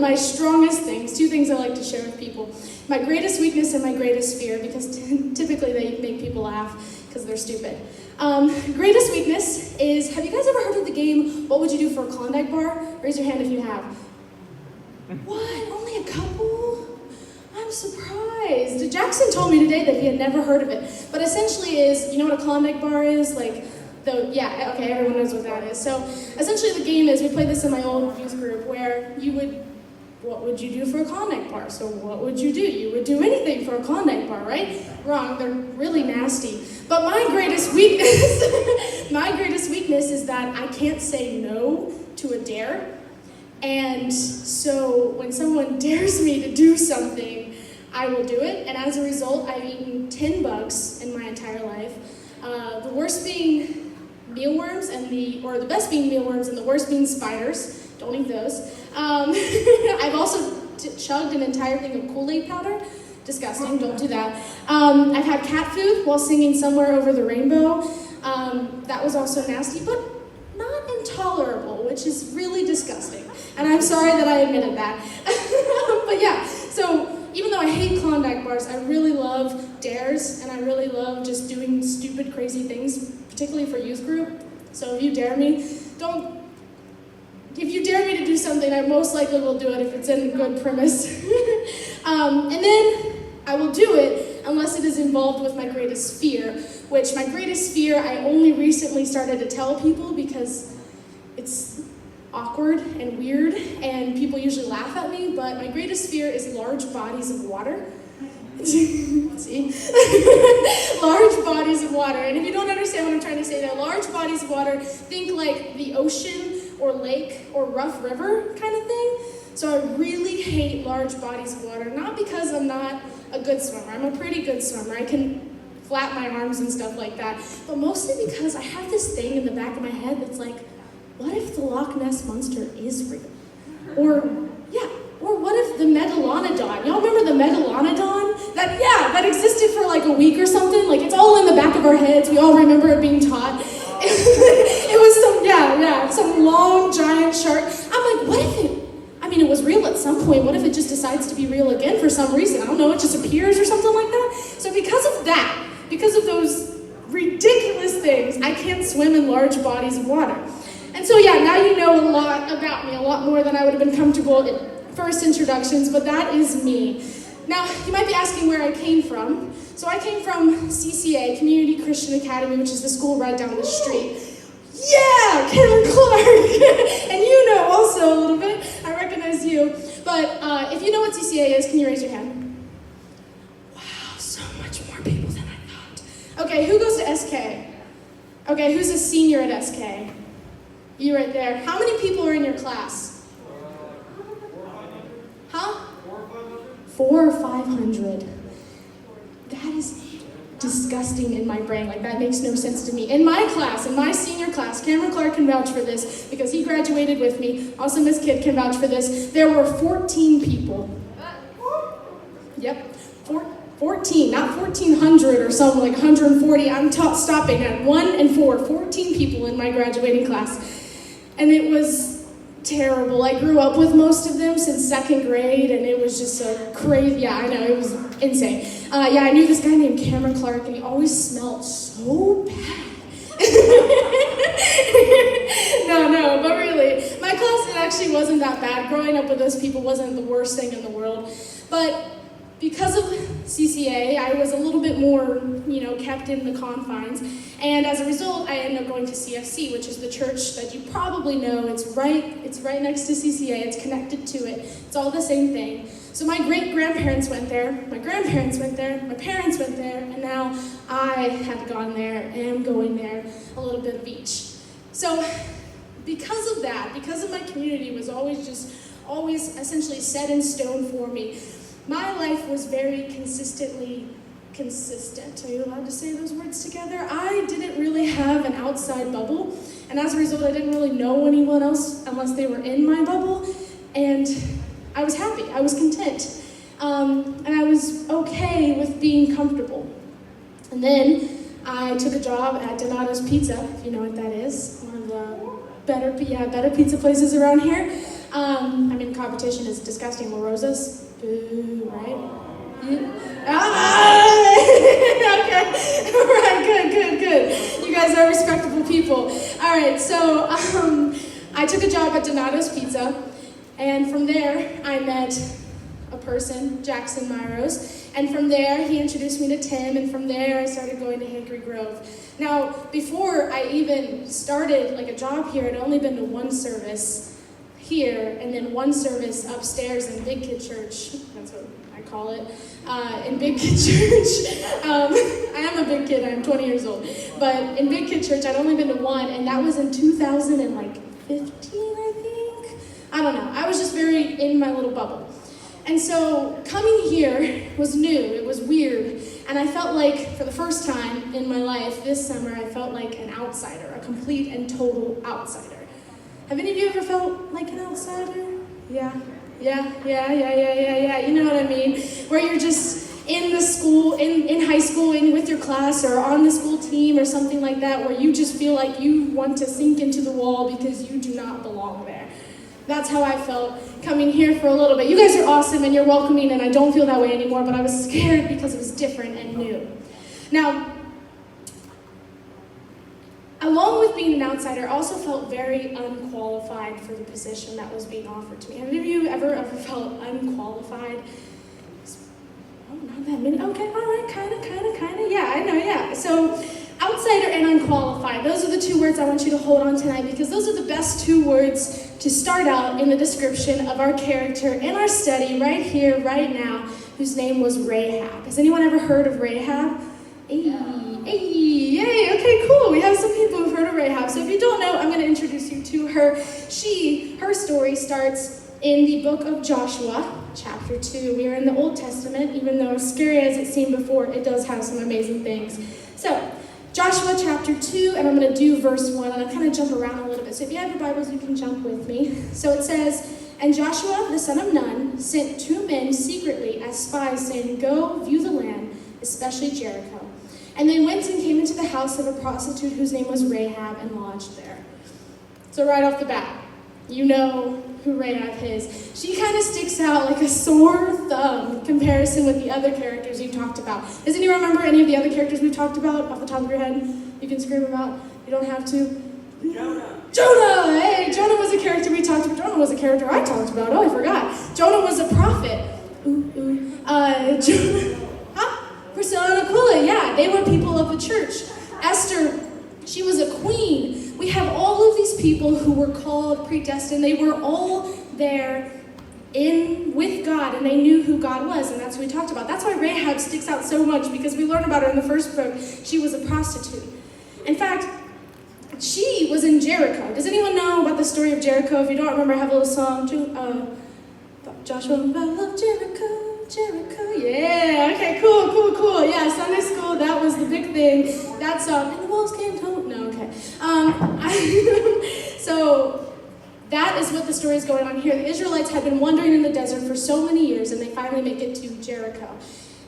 my strongest things, two things I like to share with people. My greatest weakness and my greatest fear, because typically they make people laugh because they're stupid. Greatest weakness is, have you guys ever heard of the game, What Would You Do for a Klondike Bar? Raise your hand if you have. What? Only a couple? I'm surprised. Jackson told me today that he had never heard of it. But essentially is, you know what a Klondike bar is? Yeah, okay, everyone knows what that is. So essentially the game is, we played this in my old youth group, where what would you do for a Klondike bar? So what would you do? You would do anything for a Klondike bar, right? Wrong, they're really nasty. But my greatest weakness is that I can't say no to a dare. And so when someone dares me to do something, I will do it. And as a result, I've eaten 10 bugs in my entire life. The worst being mealworms, or the best being mealworms, and the worst being spiders. Don't eat those. I've also chugged an entire thing of Kool-Aid powder. Disgusting, don't do that. I've had cat food while singing Somewhere Over the Rainbow. That was also nasty, but not intolerable, which is really disgusting. And I'm sorry that I admitted that. But yeah, so even though I hate Klondike bars, I really love dares, and I really love just doing stupid, crazy things, particularly for youth group. So if you dare me, if you dare me to do something, I most likely will do it if it's in a good premise. And then I will do it unless it is involved with my greatest fear, which my greatest fear I only recently started to tell people because it's awkward and weird, and people usually laugh at me, but my greatest fear is large bodies of water. See? Large bodies of water. And if you don't understand what I'm trying to say there, large bodies of water, think like the ocean or lake or rough river kind of thing. So I really hate large bodies of water, not because I'm not a good swimmer. I'm a pretty good swimmer. I can flap my arms and stuff like that, but mostly because I have this thing in the back of my head that's like, what if the Loch Ness Monster is real? Or what if the Megalodon, y'all remember the Megalodon? That existed for like a week or something. Like, it's all in the back of our heads. We all remember it being taught. It was some long, giant shark. I'm like, what if it was real at some point. What if it just decides to be real again for some reason? I don't know, it just appears or something like that. So because of those ridiculous things, I can't swim in large bodies of water. And so now you know a lot about me, a lot more than I would have been comfortable in first introductions, but that is me. Now, you might be asking where I came from. So I came from CCA, Community Christian Academy, which is the school right down the street. Yeah, Cameron Clark! And you know also a little bit. I recognize you. But if you know what CCA is, can you raise your hand? Wow, so much more people than I thought. Okay, who goes to SK? Okay, who's a senior at SK? You right there. How many people are in your class? Huh? 400 or 500. That is disgusting in my brain. Like, that makes no sense to me. In my class, in my senior class, Cameron Clark can vouch for this because he graduated with me. Also, Miss Kidd can vouch for this. There were 14 people. Yep, 14, not 1,400 or something like 140. I'm stopping at 1 and 4, 14 people in my graduating class. And it was terrible. I grew up with most of them since second grade, and it was just so crazy. Yeah, I know, it was insane. I knew this guy named Cameron Clark, and he always smelled so bad. No, but really, my class actually wasn't that bad. Growing up with those people wasn't the worst thing in the world. But because of CCA, I was a little bit more, kept in the confines. And as a result, I ended up going to CFC, which is the church that you probably know. It's right next to CCA. It's connected to it. It's all the same thing. So my great-grandparents went there, my grandparents went there, my parents went there, and now I have gone there and am going there, a little bit of each. So because of that, because of my community was always essentially set in stone for me, my life was very consistently consistent. Are you allowed to say those words together? I didn't really have an outside bubble, and as a result, I didn't really know anyone else unless they were in my bubble, and I was happy, I was content, and I was okay with being comfortable. And then I took a job at Donato's Pizza, if you know what that is, one of the better pizza places around here. I mean, competition is disgusting. La Rosa's, boo, right? Ah! Okay, all right, good. You guys are respectable people. All right, so I took a job at Donato's Pizza, and from there I met a person, Jackson Myros, and from there he introduced me to Tim, and from there I started going to Hickory Grove. Now, before I even started like a job here, I'd only been to one service here, and then one service upstairs in Big Kid Church. That's what I call it, in Big Kid Church. I am a big kid, I'm 20 years old. But in Big Kid Church, I'd only been to one, and that was in 2015, I think? I don't know, I was just very in my little bubble. And so coming here was new, it was weird, and I felt like, for the first time in my life this summer, I felt like an outsider, a complete and total outsider. Have any of you ever felt like an outsider? Yeah, you know what I mean? Where you're just in the school, in high school, and with your class, or on the school team, or something like that, where you just feel like you want to sink into the wall because you do not belong there. That's how I felt coming here for a little bit. You guys are awesome and you're welcoming, and I don't feel that way anymore, but I was scared because it was different and new. Now, along with being an outsider, I also felt very unqualified for the position that was being offered to me. Have any of you ever felt unqualified? Oh, not that many. Okay, all right, kind of. Yeah, I know, yeah. So, outsider and unqualified. Those are the two words I want you to hold on tonight, because those are the best two words to start out in the description of our character in our study right here, right now, whose name was Rahab. Has anyone ever heard of Rahab? Yay, okay, cool. We have some people who've heard of Rahab. So if you don't know, I'm going to introduce you to her. Her story starts in the book of Joshua, chapter 2. We are in the Old Testament, even though as scary as it seemed before, it does have some amazing things. So, Joshua chapter 2, and I'm going to do verse 1, and I'll kind of jump around a little bit. So if you have your Bibles, you can jump with me. So it says, "And Joshua, the son of Nun, sent 2 men secretly as spies, saying, 'Go view the land, especially Jericho.' And they went and came into the house of a prostitute whose name was Rahab, and lodged there." So right off the bat, you know who Rahab is. She kind of sticks out like a sore thumb in comparison with the other characters you talked about. Does anyone remember any of the other characters we've talked about off the top of your head? You can scream them out. You don't have to. Jonah! Hey, Jonah was a character we talked about. Jonah was a character I talked about. Oh, I forgot. Jonah was a prophet. Jonah. Priscilla and Aquila, yeah, they were people of the church. Esther, she was a queen. We have all of these people who were called, predestined. They were all there with God, and they knew who God was, and that's what we talked about. That's why Rahab sticks out so much, because we learn about her in the first book. She was a prostitute. In fact, she was in Jericho. Does anyone know about the story of Jericho? If you don't remember, I have a little song. Joshua, I love Jericho, yeah, okay, cool. Yeah, Sunday school, that was the big thing. That song, and the walls came home. No, okay. So that is what the story is going on here. The Israelites had been wandering in the desert for so many years, and they finally make it to Jericho.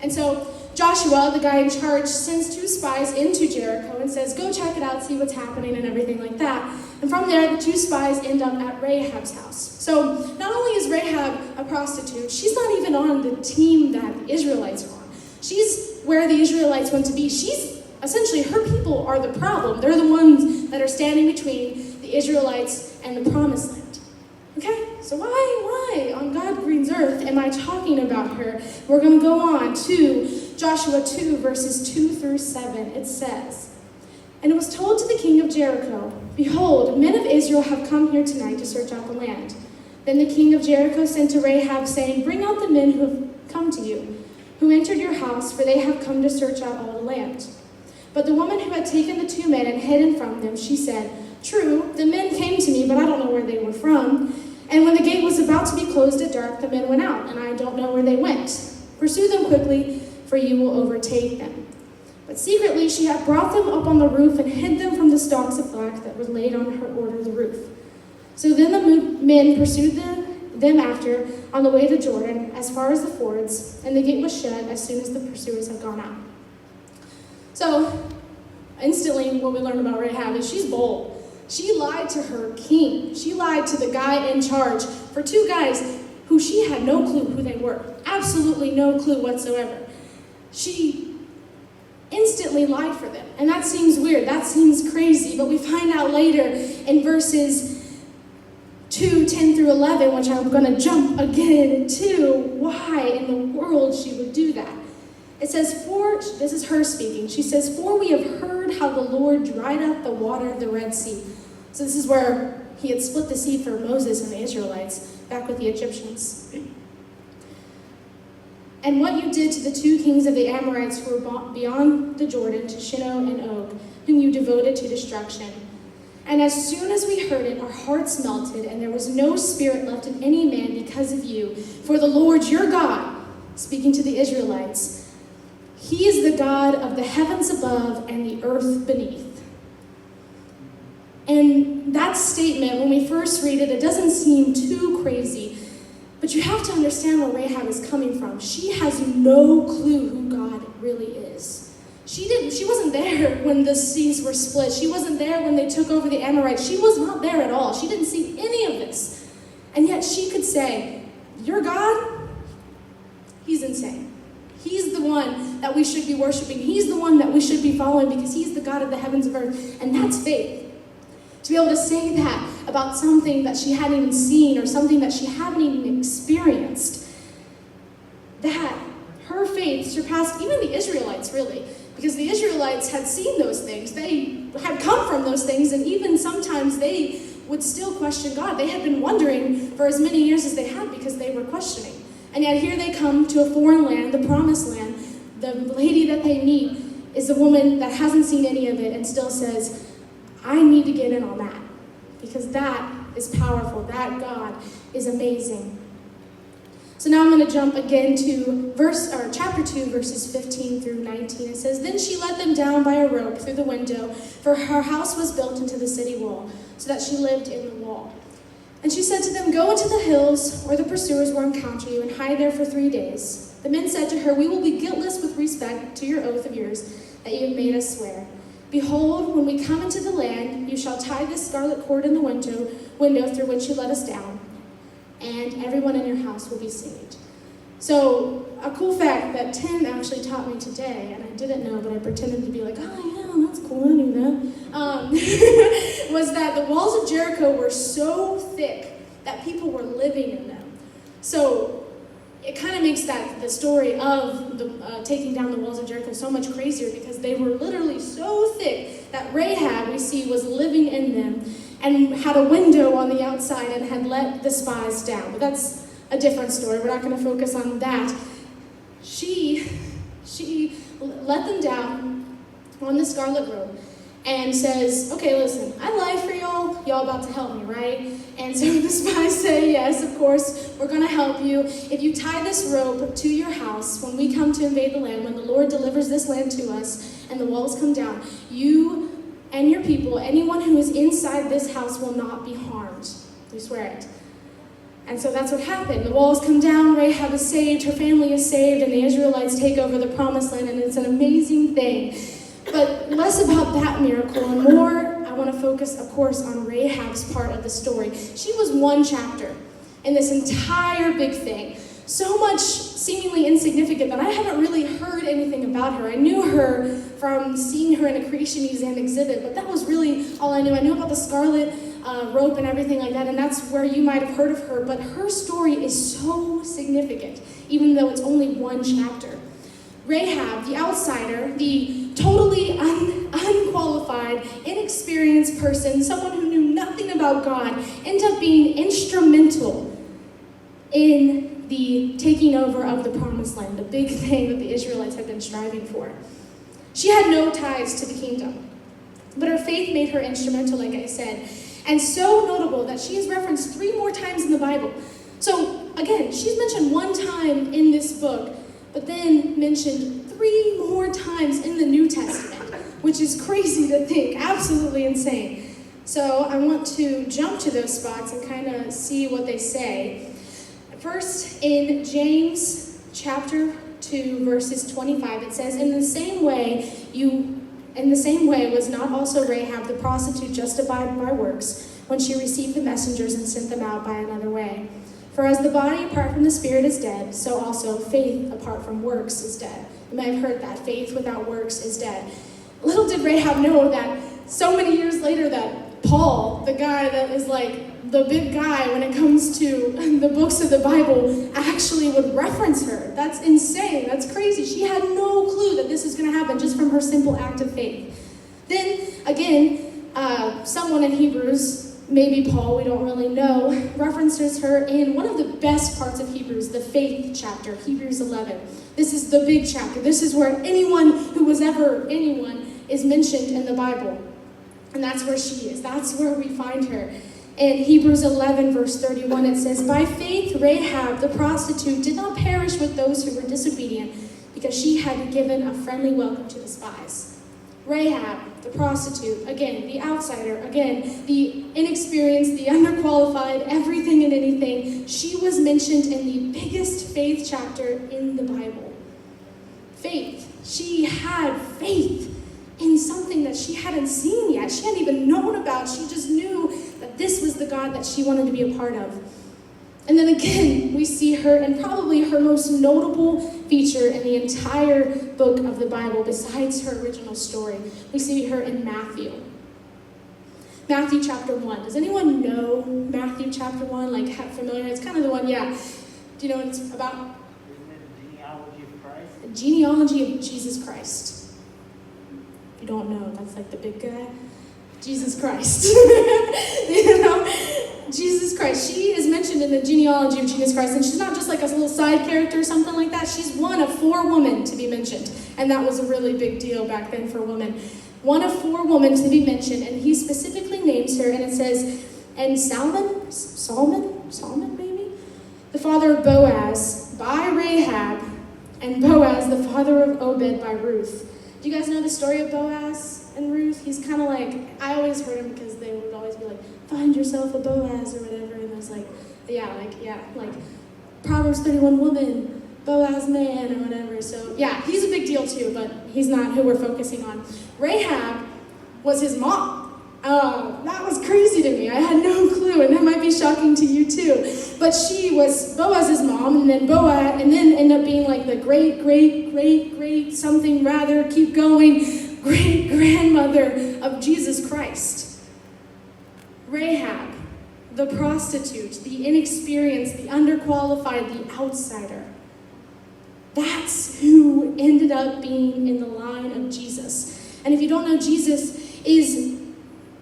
And so Joshua, the guy in charge, sends 2 spies into Jericho and says, "Go check it out, see what's happening," and everything like that. And from there, the 2 spies end up at Rahab's house. So not only is Rahab a prostitute, she's not even on the team that the Israelites are on. She's where the Israelites want to be. Essentially, her people are the problem. They're the ones that are standing between the Israelites and the promised land. Okay, so why on God Green's earth am I talking about her? We're going to go on to Joshua 2, verses 2 through 7. It says, "And it was told to the king of Jericho, 'Behold, men of Israel have come here tonight to search out the land.' Then the king of Jericho sent to Rahab, saying, 'Bring out the men who have come to you, who entered your house, for they have come to search out all the land.' But the woman who had taken the 2 men and hidden from them, she said, 'True, the men came to me, but I don't know where they were from. And when the gate was about to be closed at dark, the men went out, and I don't know where they went. Pursue them quickly, for you will overtake them.' But secretly she had brought them up on the roof and hid them from the stalks of flax that were laid on her order the roof. So then the men pursued them after on the way to Jordan, as far as the fords, and the gate was shut as soon as the pursuers had gone out." So, instantly what we learn about Rahab is she's bold. She lied to her king. She lied to the guy in charge for two guys who she had no clue who they were. Absolutely no clue whatsoever. She instantly lied for them. And that seems weird. That seems crazy. But we find out later in verses 2:10 through 11, which I'm going to jump again to, why in the world she would do that. It says, this is her speaking. She says, "For we have heard how the Lord dried up the water of the Red Sea." So this is where he had split the sea for Moses and the Israelites, back with the Egyptians. "And what you did to the two kings of the Amorites who were beyond the Jordan, to Shinar and Og, whom you devoted to destruction. And as soon as we heard it, our hearts melted, and there was no spirit left in any man because of you. For the Lord your God," speaking to the Israelites, "He is the God of the heavens above and the earth beneath." And that statement, when we first read it, it doesn't seem too crazy. But you have to understand where Rahab is coming from. She has no clue who God really is. She wasn't there when the seas were split. She wasn't there when they took over the Amorites. She was not there at all. She didn't see any of this. And yet she could say, "Your God, he's insane. He's the one that we should be worshiping. He's the one that we should be following because he's the God of the heavens and earth." And that's faith. To be able to say that about something that she hadn't even seen or something that she hadn't even experienced, that her faith surpassed even the Israelites, really. Because the Israelites had seen those things. They had come from those things, and even sometimes they would still question God. They had been wondering for as many years as they had because they were questioning. And yet here they come to a foreign land, the promised land. The lady that they meet is a woman that hasn't seen any of it and still says, "I need to get in on that," because that is powerful. That God is amazing. So now I'm going to jump again to chapter 2, verses 15 through 19. It says, "Then she let them down by a rope through the window, for her house was built into the city wall, so that she lived in the wall. And she said to them, 'Go into the hills where the pursuers will encounter you and hide there for 3 days.' The men said to her, 'We will be guiltless with respect to your oath of yours that you have made us swear. Behold, when we come into the land, you shall tie this scarlet cord in the window through which you let us down, and everyone in your house will be saved.'" So a cool fact that Tim actually taught me today, and I didn't know, but I pretended to be like, "Oh yeah, that's cool, I knew that," was that the walls of Jericho were so thick that people were living in them. So it kind of makes the story of the taking down the walls of Jericho so much crazier, because they were literally so thick that Rahab, we see, was living in them and had a window on the outside and had let the spies down. But that's a different story. We're not going to focus on that. She let them down on the scarlet robe and says, "Okay, listen, I lied for y'all. Y'all about to help me, right?" And so the spies say, "Yes, of course, we're going to help you. If you tie this rope to your house, when we come to invade the land, when the Lord delivers this land to us and the walls come down, you and your people, anyone who is inside this house will not be harmed. We swear it." And so that's what happened. The walls come down, Rahab is saved, her family is saved, and the Israelites take over the promised land, and it's an amazing thing. But less about that miracle and more, I want to focus, of course, on Rahab's part of the story. She was one chapter in this entire big thing. So much seemingly insignificant that I haven't really heard anything about her. I knew her from seeing her in a Creation Museum exhibit, but that was really all I knew. I knew about the scarlet rope and everything like that, and that's where you might have heard of her, but her story is so significant, even though it's only one chapter. Rahab, the outsider, the totally unqualified, inexperienced person, someone who knew nothing about God, ended up being instrumental in the taking over of the promised land, the big thing that the Israelites had been striving for. She had no ties to the kingdom, but her faith made her instrumental, like I said, and so notable that she is referenced 3 more times in the Bible. So again, she's mentioned 1 time in this book, but then mentioned 3 more times in the New Testament, which is crazy to think, absolutely insane. So I want to jump to those spots and kind of see what they say. First, in James chapter 2, verses 25, it says, "In the same way, In the same way, was not also Rahab the prostitute justified by works when she received the messengers and sent them out by another way? For as the body apart from the spirit is dead, so also faith apart from works is dead. You may have heard that. Faith without works is dead. Little did Rahab know that so many years later that Paul, the guy that is like the big guy when it comes to the books of the Bible, actually would reference her. That's insane. That's crazy. She had no clue that this was going to happen just from her simple act of faith. Then, again, someone in Hebrews, maybe Paul, we don't really know, references her in one of the best parts of Hebrews, the faith chapter, Hebrews 11. This is the big chapter. This is where anyone who was ever anyone is mentioned in the Bible. And that's where she is. That's where we find her. In Hebrews 11, verse 31, it says, "By faith Rahab the prostitute did not perish with those who were disobedient, because she had given a friendly welcome to the spies." Rahab, the prostitute, again, the outsider, again, the inexperienced, the underqualified, everything and anything, she was mentioned in the biggest faith chapter in the Bible. Faith. She had faith in something that she hadn't seen yet. She hadn't even known about. She just knew that this was the God that she wanted to be a part of. And then again, we see her in probably her most notable feature in the entire book of the Bible, besides her original story. We see her in Matthew. Matthew chapter 1. Does anyone know Matthew chapter 1? Like, familiar? It's kind of the one, yeah. Do you know what it's about? Isn't it the genealogy of Christ? The genealogy of Jesus Christ. If you don't know, that's like the big guy. Jesus Christ. You know? Jesus Christ. She is mentioned in the genealogy of Jesus Christ, and she's not just like a little side character or something like that. She's one of 4 women to be mentioned, and that was a really big deal back then for women. One of 4 women to be mentioned, and he specifically names her, and it says, and Solomon maybe? The father of Boaz by Rahab, and Boaz the father of Obed by Ruth. Do you guys know the story of Boaz and Ruth? He's kind of like, I always heard him because they would always be like, find yourself a Boaz or whatever, and I was like Proverbs 31 woman, Boaz man or whatever. So yeah, he's a big deal too, but he's not who we're focusing on. Rahab was his mom. That was crazy to me. I had no clue, and that might be shocking to you too. But she was Boaz's mom, and then ended up being like the great something rather, keep going, great grandmother of Jesus Christ. Rahab, the prostitute, the inexperienced, the underqualified, the outsider. That's who ended up being in the line of Jesus. And if you don't know, Jesus is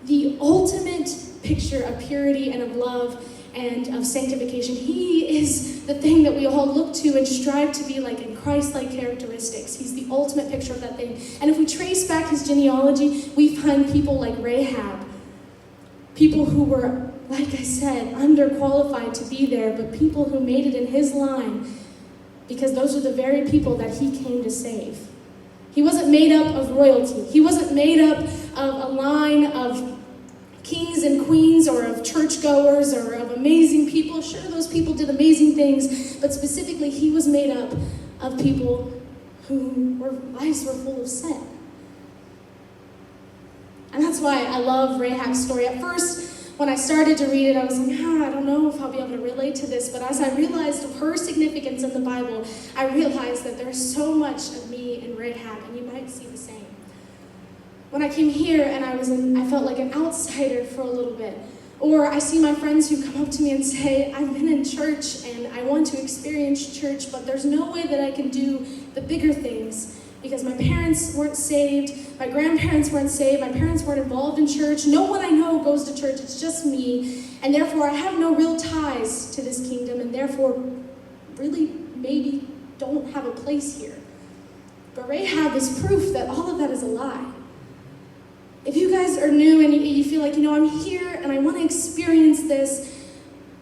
the ultimate picture of purity and of love and of sanctification. He is the thing that we all look to and strive to be like in Christ-like characteristics. He's the ultimate picture of that thing. And if we trace back his genealogy, we find people like Rahab, people who were, like I said, underqualified to be there, but people who made it in his line, because those are the very people that he came to save. He wasn't made up of royalty. He wasn't made up of a line of kings and queens or of churchgoers or of amazing people. Sure, those people did amazing things, but specifically he was made up of people whose lives were full of sin. And that's why I love Rahab's story. At first, when I started to read it, I was like, I don't know if I'll be able to relate to this. But as I realized her significance in the Bible, I realized that there's so much of me in Rahab, and you might see the same. When I came here and I felt like an outsider for a little bit. Or I see my friends who come up to me and say, I've been in church and I want to experience church, but there's no way that I can do the bigger things. Because my parents weren't saved, my grandparents weren't saved, my parents weren't involved in church. No one I know goes to church, it's just me. And therefore I have no real ties to this kingdom, and therefore really maybe don't have a place here. But Rahab is proof that all of that is a lie. If you guys are new and you feel like, I'm here and I want to experience this,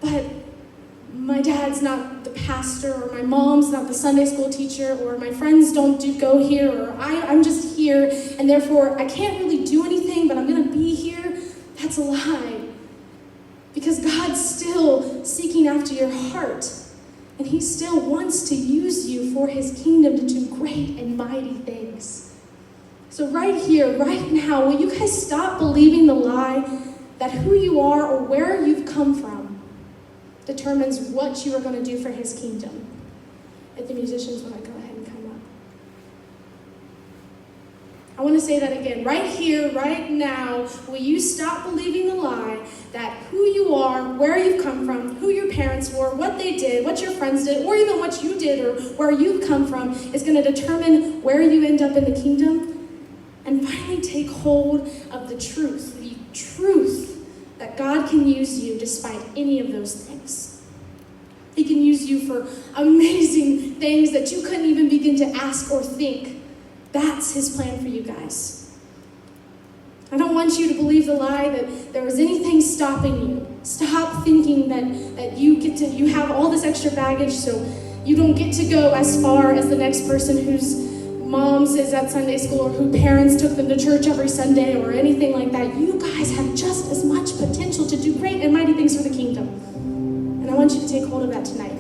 but my dad's not the pastor, or my mom's not the Sunday school teacher, or my friends don't go here, or I'm just here, and therefore I can't really do anything, but I'm going to be here, that's a lie. Because God's still seeking after your heart, and he still wants to use you for his kingdom to do great and mighty things. So right here, right now, will you guys stop believing the lie that who you are or where you've come from determines what you are going to do for his kingdom? If the musicians want to go ahead and come up. I want to say that again. Right here, right now, will you stop believing the lie that who you are, where you've come from, who your parents were, what they did, what your friends did, or even what you did or where you've come from is going to determine where you end up in the kingdom? And finally take hold of the truth that God can use you despite any of those things. He can use you for amazing things that you couldn't even begin to ask or think. That's his plan for you guys. I don't want you to believe the lie that there was anything stopping you. Stop thinking that you have all this extra baggage, so you don't get to go as far as the next person whose moms is at Sunday school or who parents took them to church every Sunday or anything like that. You guys have just as much potential to do great and mighty things for the kingdom. And I want you to take hold of that tonight.